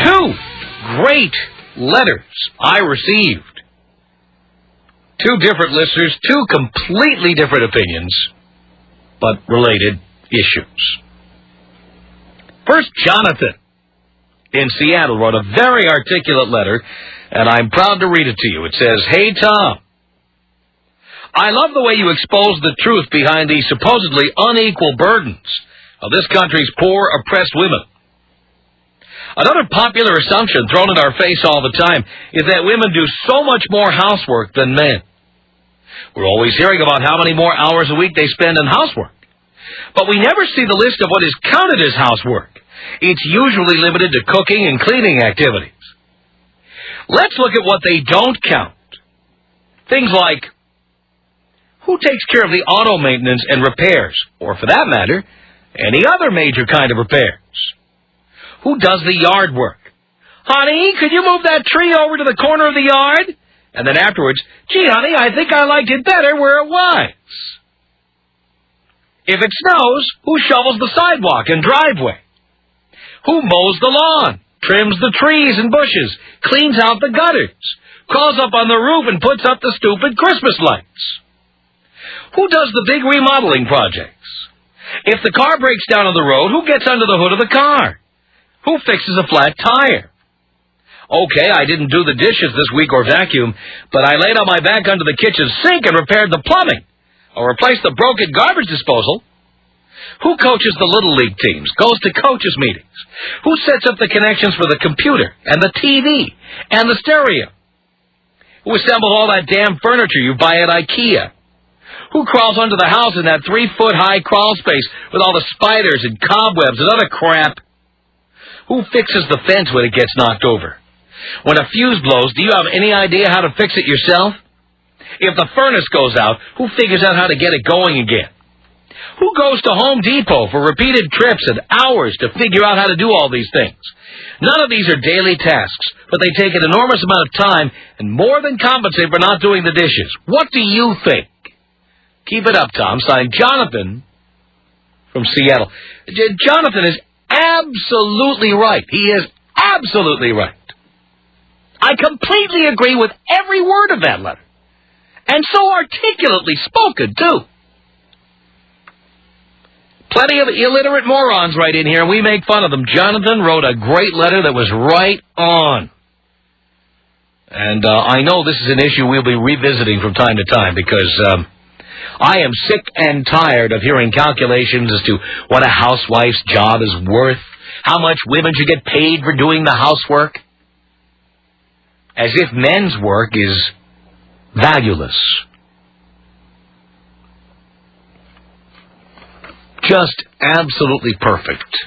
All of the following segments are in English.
2 great letters I received. 2 different listeners, 2 completely different opinions, but related issues. First, Jonathan in Seattle wrote a very articulate letter, and I'm proud to read it to you. It says, "Hey, Tom, I love the way you expose the truth behind the supposedly unequal burdens of this country's poor, oppressed women. Another popular assumption thrown in our face all the time is that women do so much more housework than men. We're always hearing about how many more hours a week they spend in housework. But we never see the list of what is counted as housework. It's usually limited to cooking and cleaning activities. Let's look at what they don't count. Things like, who takes care of the auto maintenance and repairs, or for that matter, any other major kind of repairs? Who does the yard work? Honey, could you move that tree over to the corner of the yard? And then afterwards, gee, honey, I think I liked it better where it was. If it snows, who shovels the sidewalk and driveway? Who mows the lawn, trims the trees and bushes, cleans out the gutters, crawls up on the roof and puts up the stupid Christmas lights? Who does the big remodeling projects? If the car breaks down on the road, who gets under the hood of the car? Who fixes a flat tire? Okay, I didn't do the dishes this week or vacuum, but I laid on my back under the kitchen sink and repaired the plumbing, or replaced the broken garbage disposal. Who coaches the Little League teams, goes to coaches' meetings? Who sets up the connections for the computer and the TV and the stereo? Who assembles all that damn furniture you buy at IKEA? Who crawls under the house in that 3-foot-high crawl space with all the spiders and cobwebs and other crap? Who fixes the fence when it gets knocked over? When a fuse blows, do you have any idea how to fix it yourself? If the furnace goes out, who figures out how to get it going again? Who goes to Home Depot for repeated trips and hours to figure out how to do all these things? None of these are daily tasks, but they take an enormous amount of time and more than compensate for not doing the dishes. What do you think? Keep it up, Tom. Signed, Jonathan from Seattle. Jonathan is absolutely right. He is absolutely right. I completely agree with every word of that letter. And so articulately spoken, too. Plenty of illiterate morons right in here, and we make fun of them. Jonathan wrote a great letter that was right on. And I know this is an issue we'll be revisiting from time to time because I am sick and tired of hearing calculations as to what a housewife's job is worth, how much women should get paid for doing the housework, as if men's work is valueless. Just absolutely perfect.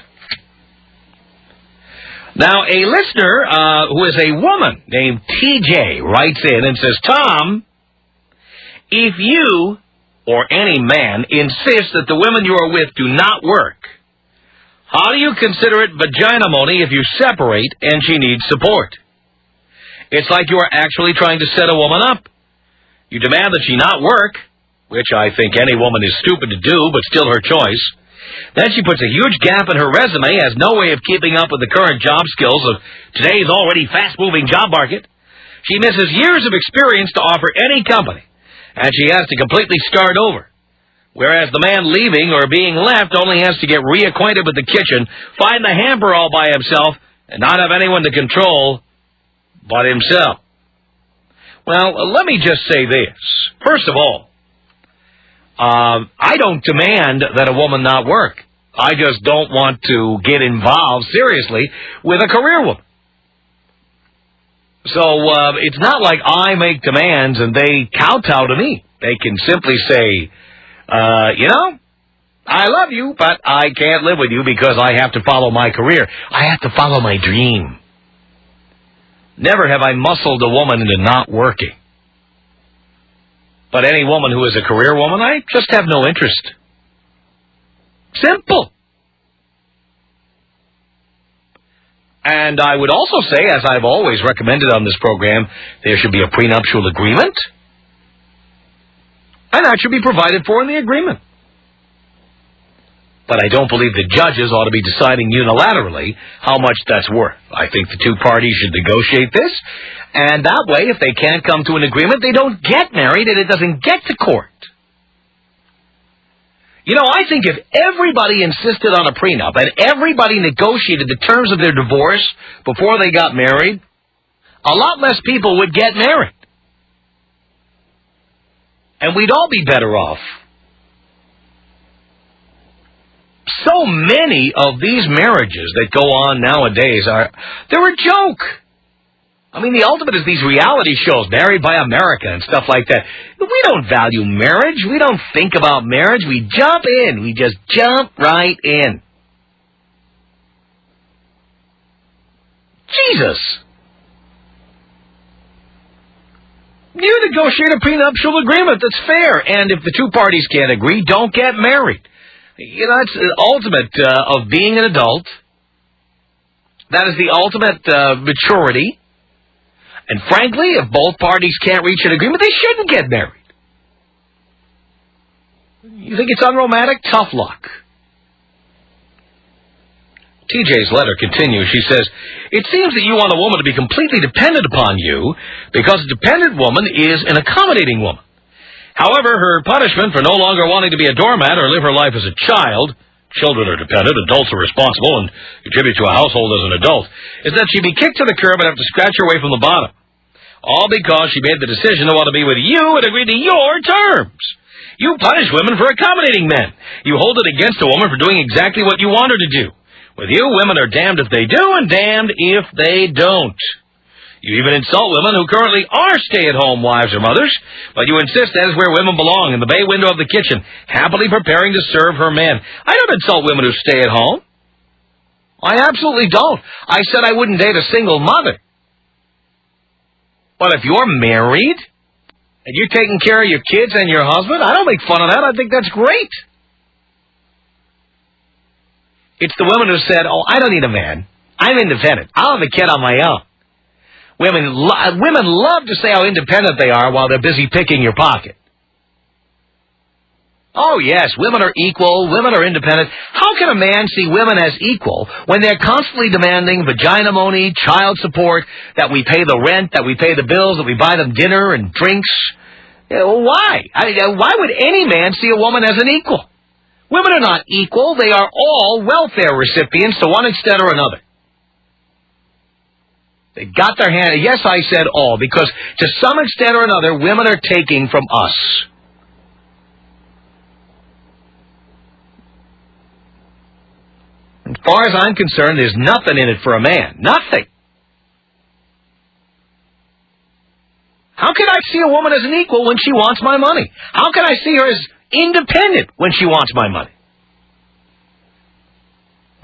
Now, a listener who is a woman named TJ writes in and says, Tom, if you or any man insists that the women you are with do not work, how do you consider it vagina-money if you separate and she needs support? It's like you are actually trying to set a woman up. You demand that she not work, which I think any woman is stupid to do, but still her choice. Then she puts a huge gap in her resume, has no way of keeping up with the current job skills of today's already fast-moving job market. She misses years of experience to offer any company, and she has to completely start over. Whereas the man leaving or being left only has to get reacquainted with the kitchen, find the hamper all by himself, and not have anyone to control but himself. Well, let me just say this. First of all, I don't demand that a woman not work. I just don't want to get involved seriously with a career woman. So it's not like I make demands and they kowtow to me. They can simply say, I love you, but I can't live with you because I have to follow my career. I have to follow my dream. Never have I muscled a woman into not working. But any woman who is a career woman, I just have no interest. Simple. And I would also say, as I've always recommended on this program, there should be a prenuptial agreement. And that should be provided for in the agreement. But I don't believe the judges ought to be deciding unilaterally how much that's worth. I think the two parties should negotiate this, and that way, if they can't come to an agreement, they don't get married and it doesn't get to court. You know, I think if everybody insisted on a prenup and everybody negotiated the terms of their divorce before they got married, a lot less people would get married. And we'd all be better off. So many of these marriages that go on nowadays they're a joke. I mean, the ultimate is these reality shows, Married by America and stuff like that. We don't value marriage. We don't think about marriage. We jump in. We just jump right in. Jesus. You negotiate a prenuptial agreement that's fair. And if the two parties can't agree, don't get married. You know, that's the ultimate of being an adult. That is the ultimate maturity. And frankly, if both parties can't reach an agreement, they shouldn't get married. You think it's unromantic? Tough luck. TJ's letter continues. She says, it seems that you want a woman to be completely dependent upon you because a dependent woman is an accommodating woman. However, her punishment for no longer wanting to be a doormat or live her life as a child, children are dependent, adults are responsible, and contribute to a household as an adult, is that she be kicked to the curb and have to scratch her way from the bottom. All because she made the decision to want to be with you and agree to your terms. You punish women for accommodating men. You hold it against a woman for doing exactly what you want her to do. With you, women are damned if they do and damned if they don't. You even insult women who currently are stay-at-home wives or mothers, but you insist that is where women belong, in the bay window of the kitchen, happily preparing to serve her man. I don't insult women who stay at home. I absolutely don't. I said I wouldn't date a single mother. But if you're married and you're taking care of your kids and your husband, I don't make fun of that. I think that's great. It's the women who said, oh, I don't need a man. I'm independent. I'll have a kid on my own. Women love to say how independent they are while they're busy picking your pocket. Oh, yes, women are equal, women are independent. How can a man see women as equal when they're constantly demanding vagina money, child support, that we pay the rent, that we pay the bills, that we buy them dinner and drinks? Why? Why would any man see a woman as an equal? Women are not equal. They are all welfare recipients to one extent or another. They got their hand. Yes, I said all, because to some extent or another, women are taking from us. As far as I'm concerned, there's nothing in it for a man. Nothing. How can I see a woman as an equal when she wants my money? How can I see her as independent when she wants my money?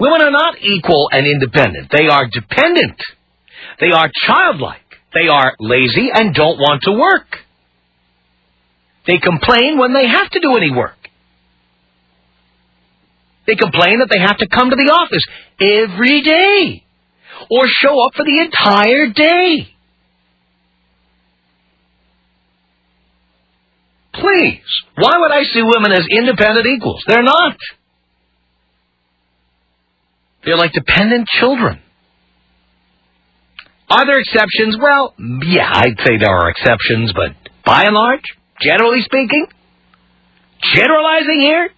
Women are not equal and independent. They are dependent. They are childlike. They are lazy and don't want to work. They complain when they have to do any work. They complain that they have to come to the office every day or show up for the entire day. Please, why would I see women as independent equals? They're not. They're like dependent children. Are there exceptions? Well, yeah, I'd say there are exceptions, but by and large, generally speaking, generalizing here,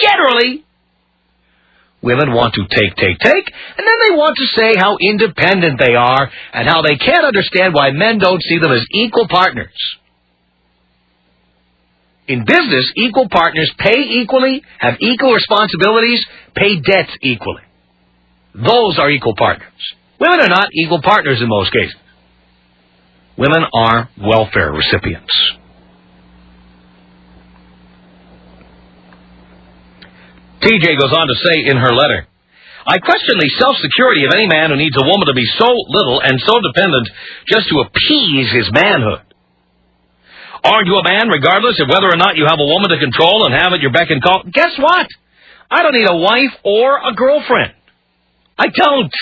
generally, women want to take, and then they want to say how independent they are and how they can't understand why men don't see them as equal partners. In business, equal partners pay equally, have equal responsibilities, pay debts equally. Those are equal partners. Women are not equal partners in most cases. Women are welfare recipients. TJ goes on to say in her letter, I question the self-security of any man who needs a woman to be so little and so dependent just to appease his manhood. Aren't you a man regardless of whether or not you have a woman to control and have at your beck and call? Guess what? I don't need a wife or a girlfriend. I don't.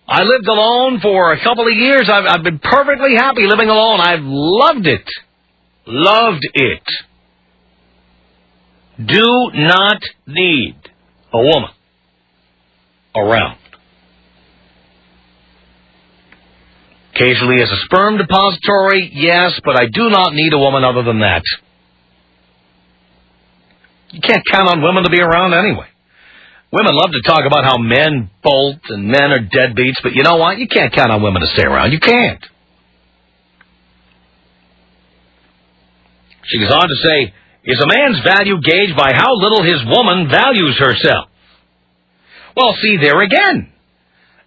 I lived alone for a couple of years. I've been perfectly happy living alone. I've loved it. Loved it. Do not need a woman around. Occasionally as a sperm depository, yes, but I do not need a woman other than that. You can't count on women to be around anyway. Women love to talk about how men bolt and men are deadbeats, but you know what? You can't count on women to stay around. You can't. She goes on to say, is a man's value gauged by how little his woman values herself? Well, see, there again.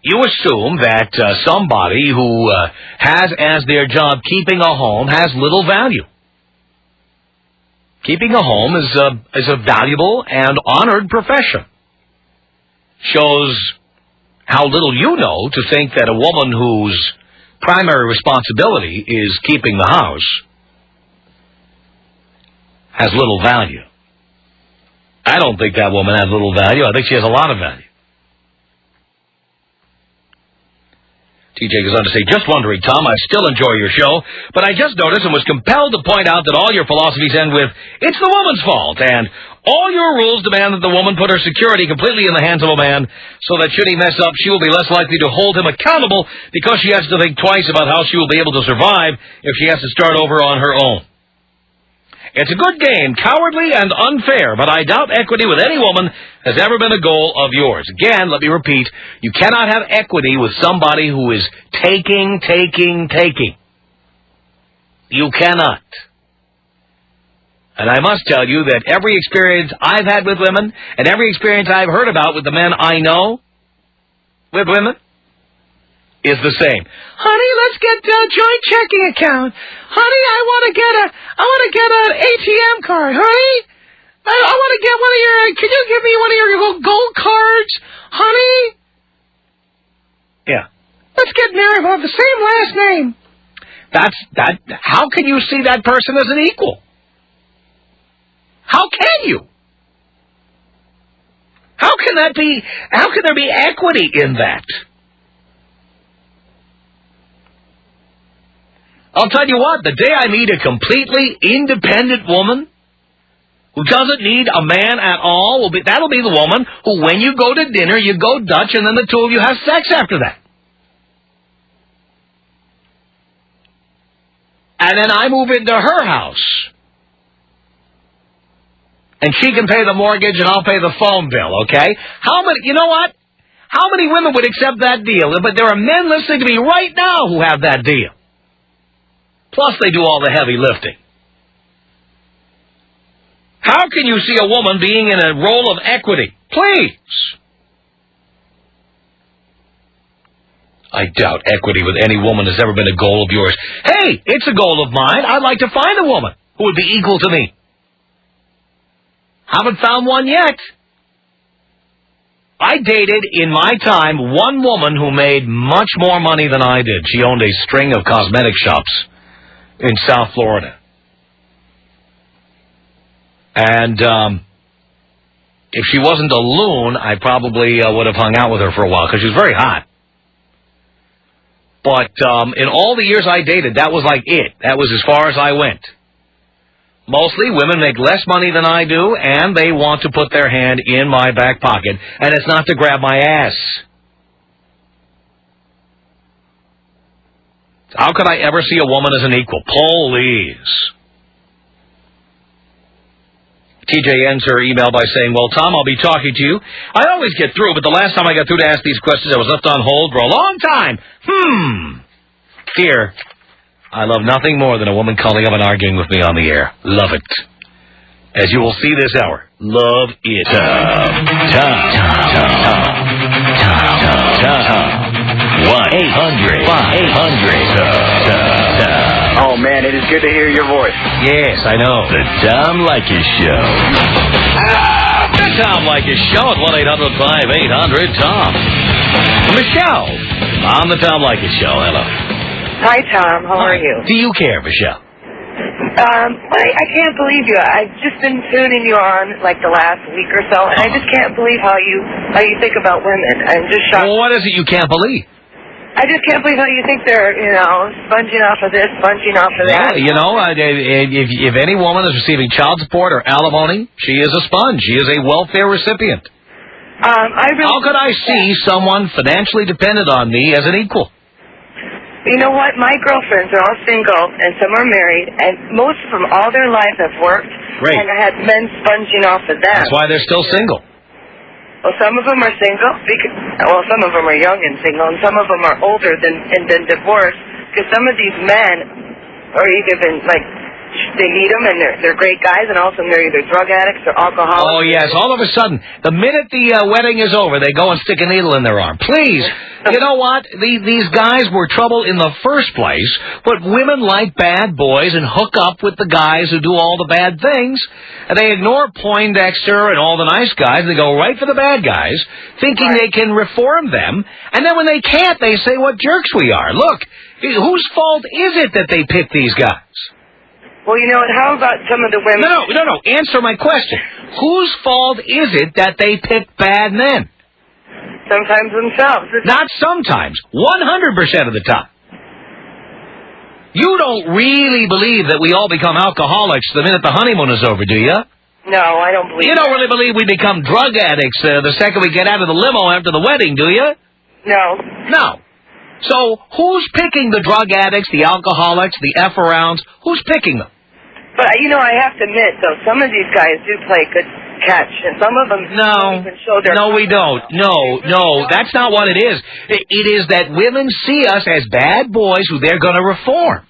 You assume that somebody who has as their job keeping a home has little value. Keeping a home is a valuable and honored profession. Shows how little you know to think that a woman whose primary responsibility is keeping the house has little value. I don't think that woman has little value. I think she has a lot of value. TJ goes on to say, just wondering, Tom, I still enjoy your show, but I just noticed and was compelled to point out that all your philosophies end with, it's the woman's fault, and all your rules demand that the woman put her security completely in the hands of a man, so that should he mess up, she will be less likely to hold him accountable because she has to think twice about how she will be able to survive if she has to start over on her own. It's a good game, cowardly and unfair, but I doubt equity with any woman has ever been a goal of yours. Again, let me repeat, you cannot have equity with somebody who is taking. You cannot. And I must tell you that every experience I've had with women and every experience I've heard about with the men I know with women is the same. Honey, let's get a joint checking account. Honey, I want to get an ATM card. Honey, I want to get one of your. Can you give me one of your gold cards, honey? Yeah. Let's get married. We'll have the same last name. That. How can you see that person as an equal? How can you? How can that be? How can there be equity in that? I'll tell you what, the day I meet a completely independent woman who doesn't need a man at all, that'll be the woman who, when you go to dinner, you go Dutch, and then the two of you have sex after that. And then I move into her house. And she can pay the mortgage, and I'll pay the phone bill, okay? You know what? How many women would accept that deal? But there are men listening to me right now who have that deal. Plus, they do all the heavy lifting. How can you see a woman being in a role of equity? Please. I doubt equity with any woman has ever been a goal of yours. Hey, it's a goal of mine. I'd like to find a woman who would be equal to me. Haven't found one yet. I dated, in my time, one woman who made much more money than I did. She owned a string of cosmetic shops in South Florida. And if she wasn't a loon, I probably would have hung out with her for a while, because she was very hot. But in all the years I dated, that was like it. That was as far as I went. Mostly women make less money than I do, and they want to put their hand in my back pocket, and it's not to grab my ass. How could I ever see a woman as an equal? Please. TJ ends her email by saying, well, Tom, I'll be talking to you. I always get through, but the last time I got through to ask these questions, I was left on hold for a long time. Here, I love nothing more than a woman calling up and arguing with me on the air. Love it. As you will see this hour, love it. Tom. 1-800-5800. Oh, man, it is good to hear your voice. Yes, I know. The Tom Leykis Show. The Tom Leykis Show at 1-800-5800-TOM. Michelle on the Tom Leykis Show. Hello. Hi, Tom. How are you? Do you care, Michelle? I can't believe you. I've just been tuning you on like the last week or so, and I just can't believe how you think about women. I'm just shocked. Well, what is it you can't believe? I just can't believe how you think they're, sponging off of this, sponging off of that. If any woman is receiving child support or alimony, she is a sponge. She is a welfare recipient. How could I see someone financially dependent on me as an equal? You know what? My girlfriends are all single, and some are married, and most of them all their life have worked, Great. and had men sponging off of them. That's why they're still single. Well, some of them are single. Some of them are young and single, and some of them are older and then divorced. Because some of these men are either they meet them and they're great guys, and all of a sudden they're either drug addicts or alcoholics. Oh yes, all of a sudden, the minute the wedding is over, they go and stick a needle in their arm. Please, you know what? These guys were trouble in the first place, but women like bad boys and hook up with the guys who do all the bad things. And they ignore Poindexter and all the nice guys. They go right for the bad guys, thinking they can reform them. And then when they can't, they say what jerks we are. Look, whose fault is it that they pick these guys? Well, you know what? How about some of the women? No. Answer my question. Whose fault is it that they pick bad men? Sometimes themselves. Not sometimes. 100% of the time. You don't really believe that we all become alcoholics the minute the honeymoon is over, do you? No, I don't believe You don't really believe we become drug addicts the second we get out of the limo after the wedding, do you? No. No. So who's picking the drug addicts, the alcoholics, the F-arounds? Who's picking them? But, I have to admit, though, some of these guys do play good catch, and some of them don't even show their... No, we don't. No, that's not what it is. It is that women see us as bad boys who they're going to reform.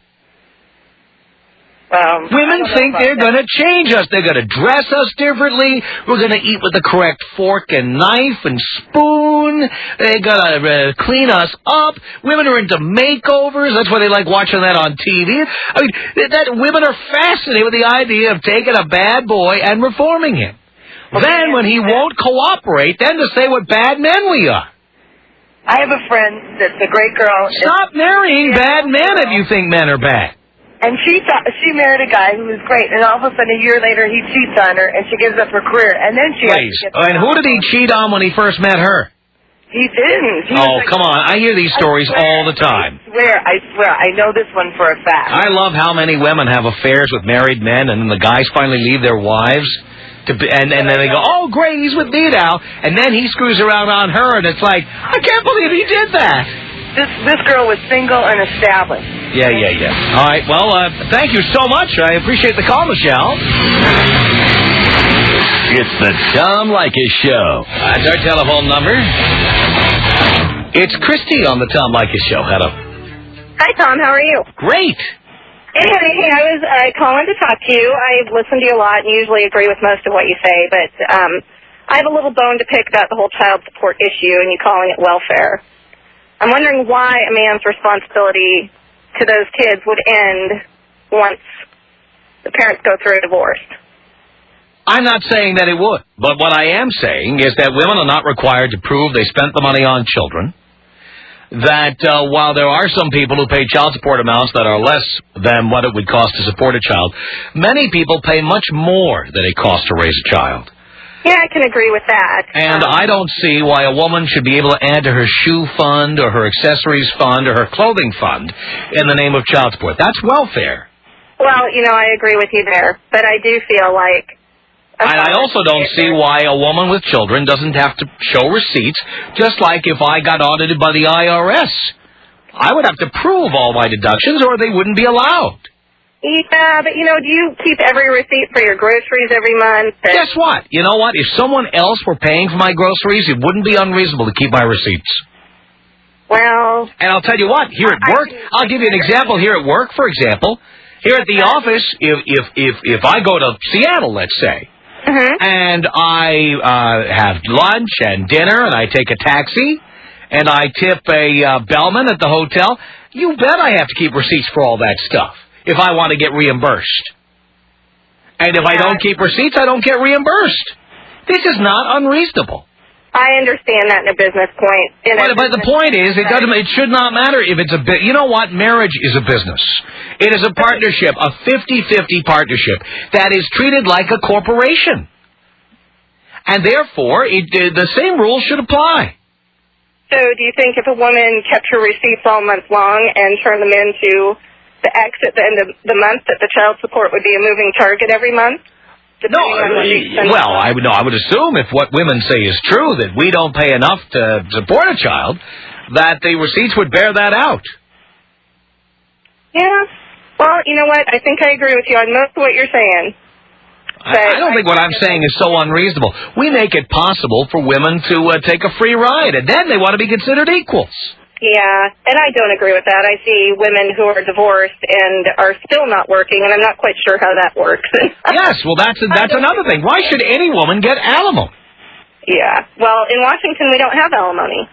Women think they're going to change us. They're going to dress us differently. We're going to eat with the correct fork and knife and spoon. They're going to clean us up. Women are into makeovers. That's why they like watching that on TV. I mean, women are fascinated with the idea of taking a bad boy and reforming him. Then, when he won't cooperate, then to say what bad men we are. I have a friend that's a great girl. Stop marrying bad men if you think men are bad. And she married a guy who was great, and all of a sudden, a year later, he cheats on her, and she gives up her career, and then she... Please. And who did he cheat on when he first met her? He didn't. Come on. I hear these stories all the time. I swear. I know this one for a fact. I love how many women have affairs with married men, and then the guys finally leave their wives, and then they go, oh, great, he's with me now, and then he screws around on her, and it's like, I can't believe he did that. This girl was single and established. Yeah. All right, well, thank you so much. I appreciate the call, Michelle. It's the Tom Leykis Show. That's our telephone number. It's Christy on the Tom Leykis Show. Hello. Hi, Tom. How are you? Great. Hey, I was calling to talk to you. I listen to you a lot and usually agree with most of what you say, but I have a little bone to pick about the whole child support issue and you calling it welfare. I'm wondering why a man's responsibility to those kids would end once the parents go through a divorce. I'm not saying that it would, but what I am saying is that women are not required to prove they spent the money on children, that while there are some people who pay child support amounts that are less than what it would cost to support a child, many people pay much more than it costs to raise a child. Yeah, I can agree with that. And I don't see why a woman should be able to add to her shoe fund or her accessories fund or her clothing fund in the name of child support. That's welfare. Well, I agree with you there, but I do feel like... And I also don't see why a woman with children doesn't have to show receipts, just like if I got audited by the IRS. I would have to prove all my deductions or they wouldn't be allowed. Yeah, but, do you keep every receipt for your groceries every month? Guess what? You know what? If someone else were paying for my groceries, it wouldn't be unreasonable to keep my receipts. Well... And I'll tell you what, here at work, I'll give you an example here at work, for example. Here at the office, if I go to Seattle, let's say, and I have lunch and dinner, and I take a taxi, and I tip a bellman at the hotel, you bet I have to keep receipts for all that stuff if I want to get reimbursed. And if I don't keep receipts, I don't get reimbursed. This is not unreasonable. I understand that in a business point. But the point is, it should not matter if it's a bit. You know what? Marriage is a business. It is a partnership, a 50-50 partnership that is treated like a corporation. And therefore, the same rules should apply. So do you think if a woman kept her receipts all month long and turned them into the X at the end of the month, that the child support would be a moving target every month? No, well, I would assume if what women say is true, that we don't pay enough to support a child, that the receipts would bear that out. Yeah. Well, you know what? I think I agree with you on most of what you're saying. I don't think what I'm saying is so unreasonable. We make it possible for women to take a free ride, and then they want to be considered equals. Yeah, and I don't agree with that. I see women who are divorced and are still not working, and I'm not quite sure how that works. Yes, well, that's another thing. Why should any woman get alimony? Yeah, well, in Washington, we don't have alimony.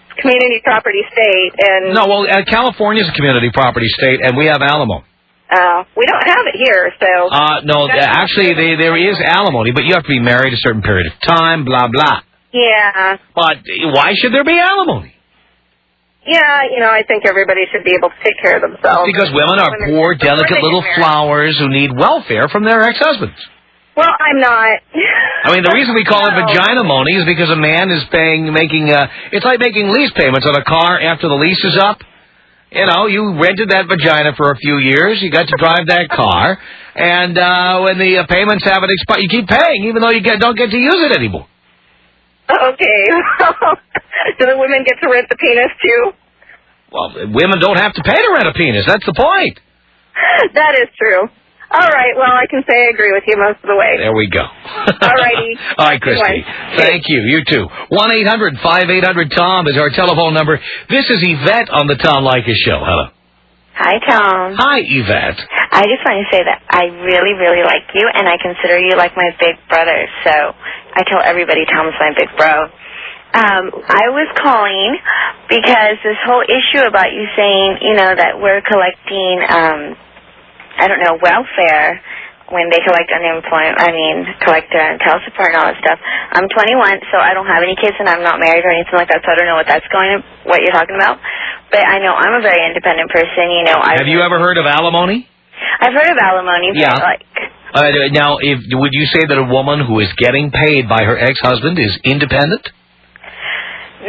It's community property state, and... No, well, California's a community property state, and we have alimony. We don't have it here, so... No, actually, there is alimony, but you have to be married a certain period of time, blah, blah. Yeah. But why should there be alimony? Yeah, you know, I think everybody should be able to take care of themselves. Because women are poor, delicate little flowers who need welfare from their ex-husbands. Well, I'm not. I mean, the reason we call it vagina money is because a man is it's like making lease payments on a car after the lease is up. You know, you rented that vagina for a few years, you got to drive that car, and when the payments haven't expired, you keep paying, even though you don't get to use it anymore. Okay. Do the women get to rent the penis, too? Well, women don't have to pay to rent a penis. That's the point. That is true. All right. Well, I can say I agree with you most of the way. There we go. All righty. All right, Christy. Thank you. You too. 1-800-5800-TOM is our telephone number. This is Yvette on the Tom Leykis Show. Hello. Hi, Tom. Hi, Yvette. I just want to say that I really, really like you, and I consider you like my big brother. So I tell everybody Tom's my big bro. I was calling because this whole issue about you saying, you know, that we're collecting, welfare when they collect collect child support and all that stuff. I'm 21, so I don't have any kids, and I'm not married or anything like that, so I don't know what what you're talking about. But I know I'm a very independent person, you know. Have you ever heard of alimony? I've heard of alimony, but now, would you say that a woman who is getting paid by her ex-husband is independent?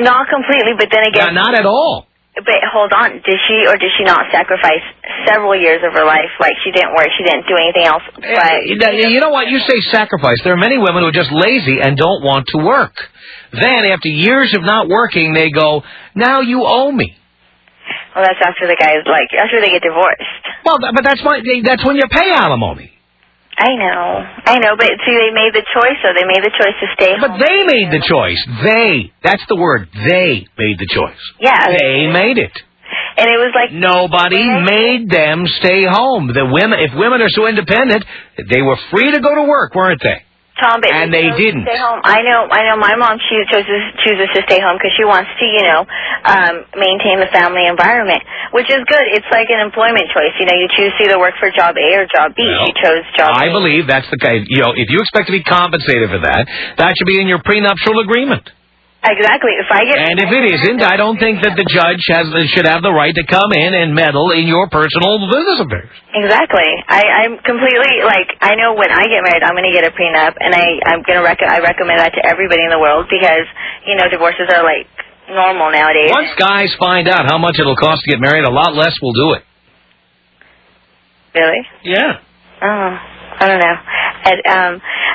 Not completely, but then again... Not at all. But hold on, did she or did she not sacrifice several years of her life? Like, she didn't work, she didn't do anything else. But you know what? You say sacrifice. There are many women who are just lazy and don't want to work. Then, after years of not working, they go, now you owe me. Well, that's after after they get divorced. Well, but that's when you pay alimony. I know, but see, they made the choice, so they made the choice to stay home. But they made the choice. That's the word. They made the choice. Yeah. They made it. And it was like... Nobody made them stay home. If women are so independent, they were free to go to work, weren't they? Tom, but and they didn't. Stay home. I know. My mom chooses to stay home because she wants to, maintain the family environment, which is good. It's like an employment choice. You know, you choose to either work for job A or job B. She chose job A. I believe that's the case. You know, if you expect to be compensated for that, that should be in your prenuptial agreement. Exactly. And if it isn't, I don't think that the judge should have the right to come in and meddle in your personal business affairs. Exactly. I'm completely, I know when I get married, I'm going to get a prenup, and I recommend that to everybody in the world because, divorces are, normal nowadays. Once guys find out how much it'll cost to get married, a lot less will do it. Really? Yeah. Oh, I don't know.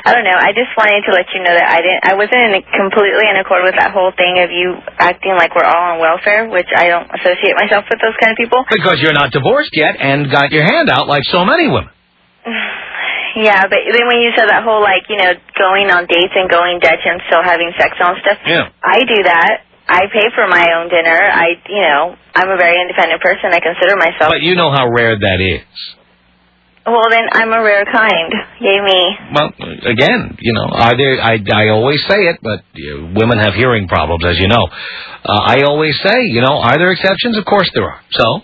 I don't know. I just wanted to let you know that I wasn't completely in accord with that whole thing of you acting like we're all on welfare, which I don't associate myself with those kind of people. Because you're not divorced yet and got your hand out like so many women. Yeah, but then when you said that whole, going on dates and going Dutch and still having sex and stuff, yeah. I do that. I pay for my own dinner. I'm a very independent person. I consider myself. But you know how rare that is. Well, then I'm a rare kind. Yay me. Well, again, I always say it, but women have hearing problems, as you know. I always say, are there exceptions? Of course there are. So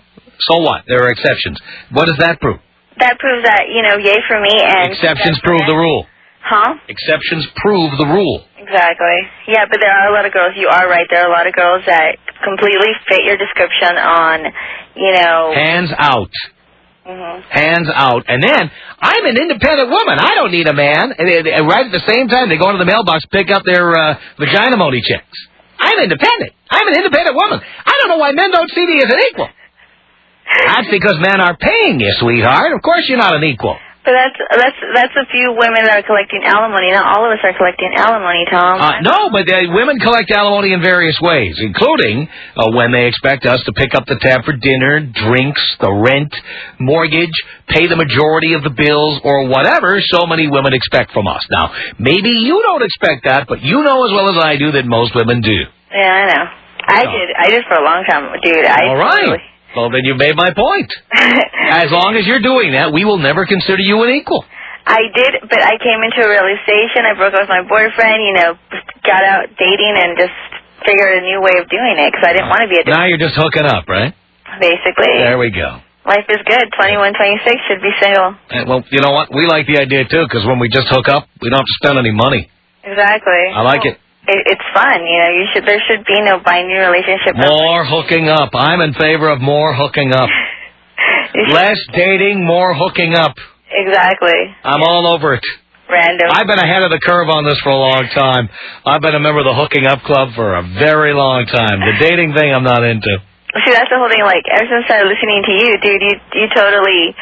what? There are exceptions. What does that prove? That proves that, yay for me and... Exceptions prove the rule. Huh? Exceptions prove the rule. Exactly. Yeah, but there are a lot of girls, you are right, there are a lot of girls that completely fit your description on, Hands out. Mm-hmm. Hands out. And then, I'm an independent woman. I don't need a man. And right at the same time, they go into the mailbox, pick up their vagina money checks. I'm independent. I'm an independent woman. I don't know why men don't see me as an equal. That's because men are paying you, sweetheart. Of course you're not an equal. But that's a few women that are collecting alimony. Not all of us are collecting alimony, Tom. No, but women collect alimony in various ways, including when they expect us to pick up the tab for dinner, drinks, the rent, mortgage, pay the majority of the bills, or whatever so many women expect from us. Now, maybe you don't expect that, but you know as well as I do that most women do. Yeah, I know. I did for a long time, dude. All right. Well, then you made my point. As long as you're doing that, we will never consider you an equal. I did, but I came into a realization. I broke up with my boyfriend, got out dating and just figured a new way of doing it because I didn't want to be a... Now you're just hooking up, right? Basically. There we go. Life is good. 21, 26 should be single. Well, you know what? We like the idea, too, because when we just hook up, we don't have to spend any money. Exactly. I like it. It's fun, there should be no binary relationship. More hooking up. I'm in favor of more hooking up. Less dating, more hooking up. Exactly. I'm all over it. Random. I've been ahead of the curve on this for a long time. I've been a member of the hooking up club for a very long time. The dating thing I'm not into. See, that's the whole thing. Like, ever since I started listening to you, dude, you totally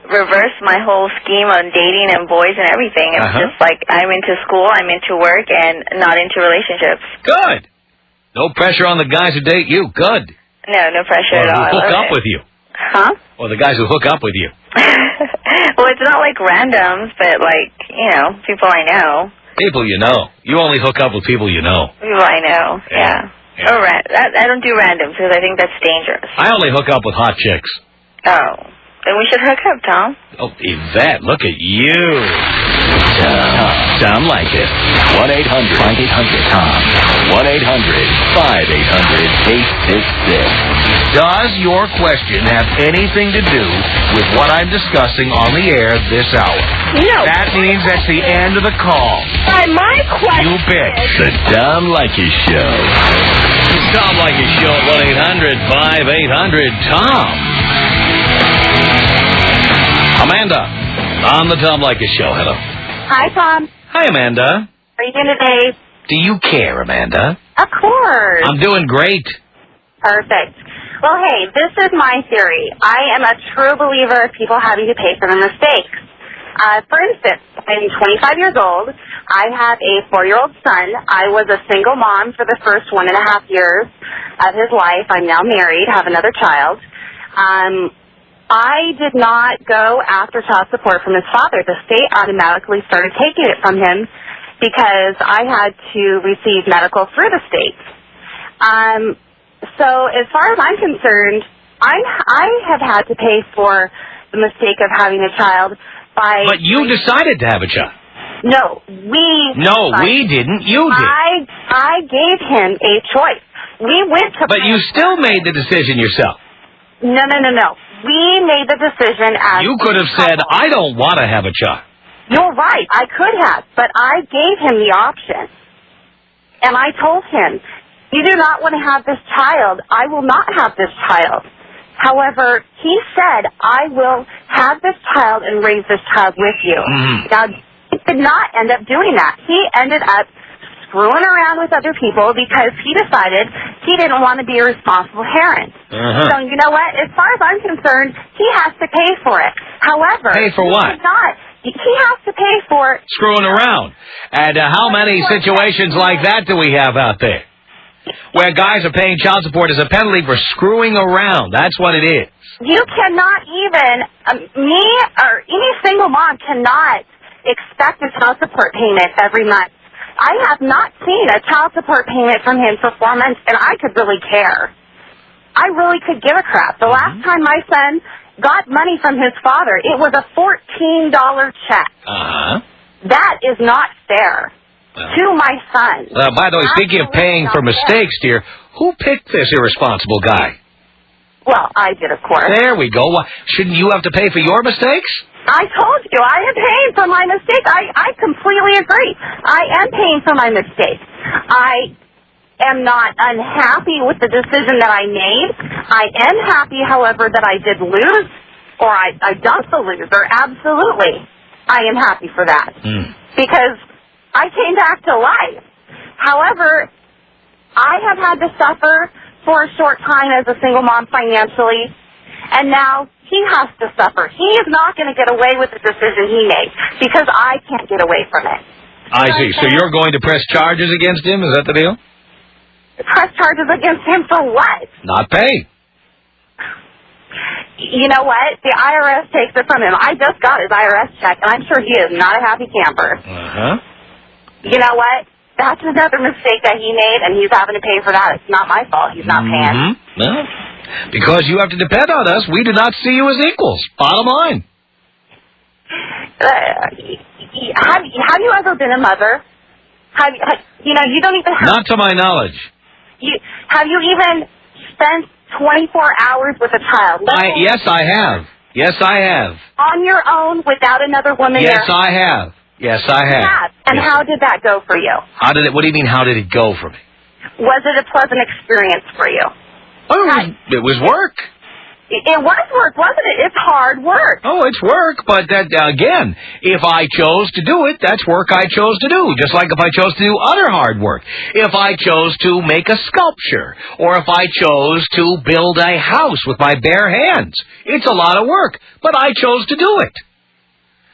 reversed my whole scheme on dating and boys and everything. It's just like I'm into school, I'm into work, and not into relationships. Good. No pressure on the guys who date you. Good. No pressure at all. Who hook up with you. Huh? Or the guys who hook up with you. Well, it's not like randoms, but like, people I know. People you know. You only hook up with people you know. People I know, yeah. Oh, I don't do randoms because I think that's dangerous. I only hook up with hot chicks. Oh. Then we should hook up, Tom. Oh, Yvette, look at you. Tom Leykis. 1-800-5800-TOM. 1-800-5800-866. Does your question have anything to do with what I'm discussing on the air this hour? No. That means that's the end of the call. My question You bitch. The Tom Leykis Show. The Tom Leykis Show at 1-800-5800-TOM. Amanda, on the Tom Leykis Show. Hello. Hi, Tom. Hi, Amanda. How are you doing today? Do you care, Amanda? Of course. I'm doing great. Perfect. Well, hey, this is my theory. I am a true believer of people having to pay for their mistakes. For instance, I'm 25 years old. I have a 4-year-old son. I was a single mom for the first 1.5 years of his life. I'm now married, have another child. I did not go after child support from his father. The state automatically started taking it from him because I had to receive medical through the state. So as far as I'm concerned, I have had to pay for the mistake of having a child by... But you decided to have a child. No, we didn't. You did. I gave him a choice. We went to... But you still made the decision yourself. No. We made the decision as... You could have said, I don't want to have a child. You're right. I could have. But I gave him the option. And I told him, you do not want to have this child. I will not have this child. However, he said, I will have this child and raise this child with you. Mm-hmm. Now, he did not end up doing that. He ended up screwing around with other people because he decided he didn't want to be a responsible parent. So, you know what? As far as I'm concerned, he has to pay for it. However... Pay for what? He has to pay for... Screwing around. And how many situations like that do we have out there? Where guys are paying child support as a penalty for screwing around. That's what it is. You cannot even... me or any single mom cannot expect a child support payment every month. I have not seen a child support payment from him for 4 months, and I could really care. I really could give a crap. The last time my son got money from his father, it was a $14 check. That is not fair to my son. By the way, speaking of paying for mistakes, dear, who picked this irresponsible guy? Well, I did, of course. There we go. Shouldn't you have to pay for your mistakes? I told you, I am paying for my mistakes. I completely agree. I am paying for my mistakes. I am not unhappy with the decision that I made. I am happy, however, that I did lose, or I dumped the loser. Absolutely. I am happy for that. Because I came back to life. However, I have had to suffer for a short time as a single mom financially, and now he has to suffer. He is not going to get away with the decision he made because I can't get away from it. I see. So you're going to press charges against him? Is that the deal? Press charges against him for what? Not paying. You know what? The IRS takes it from him. I just got his IRS check, and I'm sure he is not a happy camper. Uh-huh. You know what? That's another mistake that he made, and he's having to pay for that. It's not my fault. He's not paying. Well, because you have to depend on us, we do not see you as equals. Bottom line. Have you ever been a mother? You don't even have... Not to my knowledge. Have you even spent 24 hours with a child? Yes, I have. Yes, I have. On your own, without another woman there? Yes, I have. Yes, I have. And yes. how did that go for you? What do you mean, how did it go for me? Was it a pleasant experience for you? Oh, it was work. It was work, wasn't it? It's hard work. Oh, it's work, but that again, if I chose to do it, that's work I chose to do. Just like if I chose to do other hard work. If I chose to make a sculpture, or if I chose to build a house with my bare hands, it's a lot of work, but I chose to do it.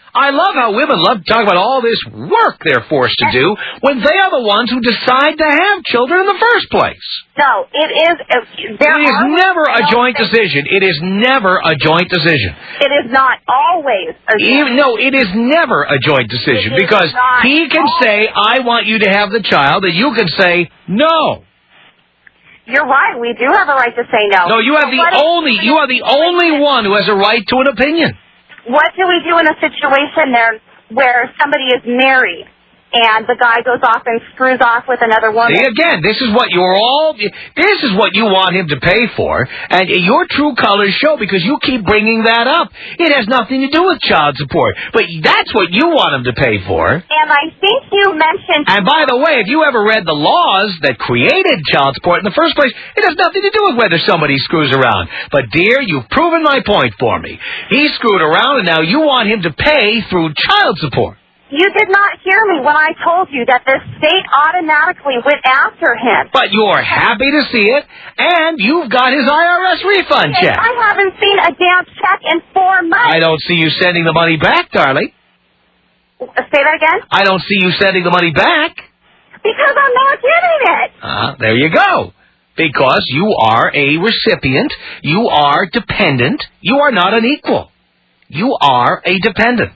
I love how women love to talk about all this work they're forced to do when they are the ones who decide to have children in the first place. No, it is... It is never a joint decision. It is never a joint decision. It is not always a joint. No, it is never a joint decision because he can say, I want you to have the child, and you can say, no. You're right. We do have a right to say no. No, you are the only one who has a right to an opinion. What do we do in a situation there where somebody is married and the guy goes off and screws off with another woman? See, again, this is what you want him to pay for, and your true colors show because you keep bringing that up. It has nothing to do with child support, but that's what you want him to pay for. And I think you mentioned... And by the way, if you ever read the laws that created child support in the first place, it has nothing to do with whether somebody screws around. But, dear, you've proven my point for me. He screwed around, and now you want him to pay through child support. You did not hear me when I told you that the state automatically went after him. But you're happy to see it, and you've got his IRS refund check. I haven't seen a damn check in 4 months. I don't see you sending the money back, darling. Say that again? I don't see you sending the money back. Because I'm not getting it. There you go. Because you are a recipient. You are dependent. You are not an equal. You are a dependent.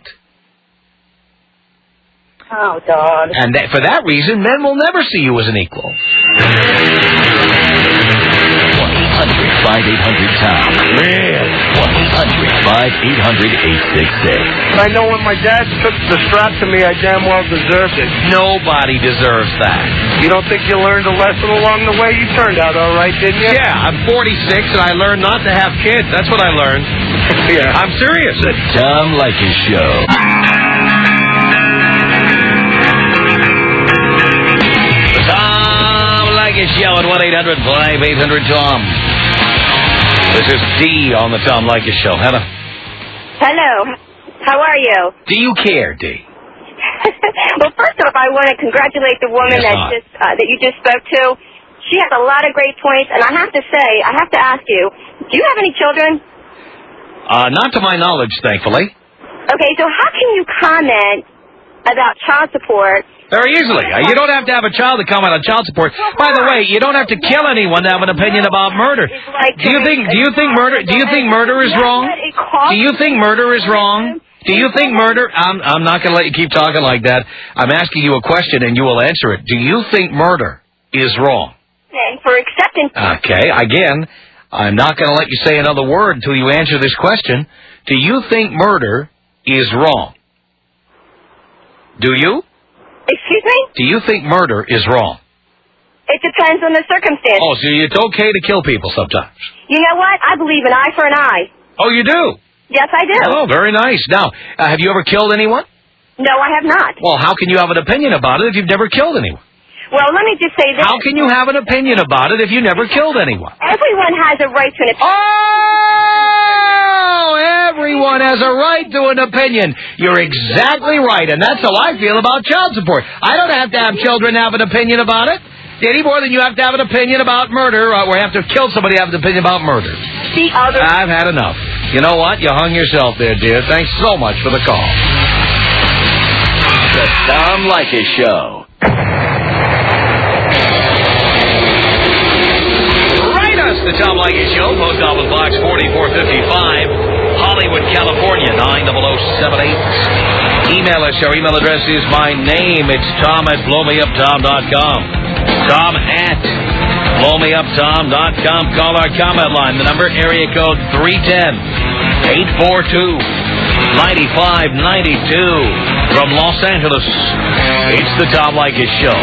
Oh, God. And for that reason, men will never see you as an equal. 1-800-5800-TOM. Really? 1-800-5800-866. I know when my dad took the strap to me, I damn well deserved it. Nobody deserves that. You don't think you learned a lesson along the way? You turned out all right, didn't you? Yeah, I'm 46 and I learned not to have kids. That's what I learned. Yeah. I'm serious. The Tom Leykis Show. Show at 1-800-5800-TOM. This is Dee on the Tom Leykis Show. Hello. Hello. How are you? Do you care, Dee? Well, first off, I want to congratulate the woman that you just spoke to. She has a lot of great points, and I have to ask you, do you have any children? Not to my knowledge, thankfully. Okay, so how can you comment about child support? Very easily. You don't have to have a child to comment on child support. By the way, you don't have to kill anyone to have an opinion about murder. Do you think murder is wrong? Do you think murder is wrong? Do you think murder... I'm not going to let you keep talking like that. I'm asking you a question and you will answer it. Do you think murder is wrong? For acceptance. Okay, again, I'm not going to let you say another word until you answer this question. Do you think murder is wrong? Do you? Excuse me? Do you think murder is wrong? It depends on the circumstance. Oh, so it's okay to kill people sometimes? You know what? I believe an eye for an eye. Oh, you do? Yes, I do. Oh, very nice. Now, have you ever killed anyone? No, I have not. Well, how can you have an opinion about it if you've never killed anyone? Well, let me just say this. How can you have an opinion about it if you never killed anyone? Everyone has a right to an opinion. Oh, everyone has a right to an opinion. You're exactly right, and that's how I feel about child support. I don't have to have children have an opinion about it. Any more than you have to have an opinion about murder, or have to kill somebody to have an opinion about murder. The other... I've had enough. You know what? You hung yourself there, dear. Thanks so much for the call. The Tom Leykis Show. Write us, the Tom Leykis Show, Post Office Box 4455, Hollywood, California, 90078. Email us. Our email address is my name. It's Tom@blowmeuptom.com. Tom@blowmeuptom.com. Call our comment line. The number, area code 310-842-9592. From Los Angeles, it's the Tom Leykis Show.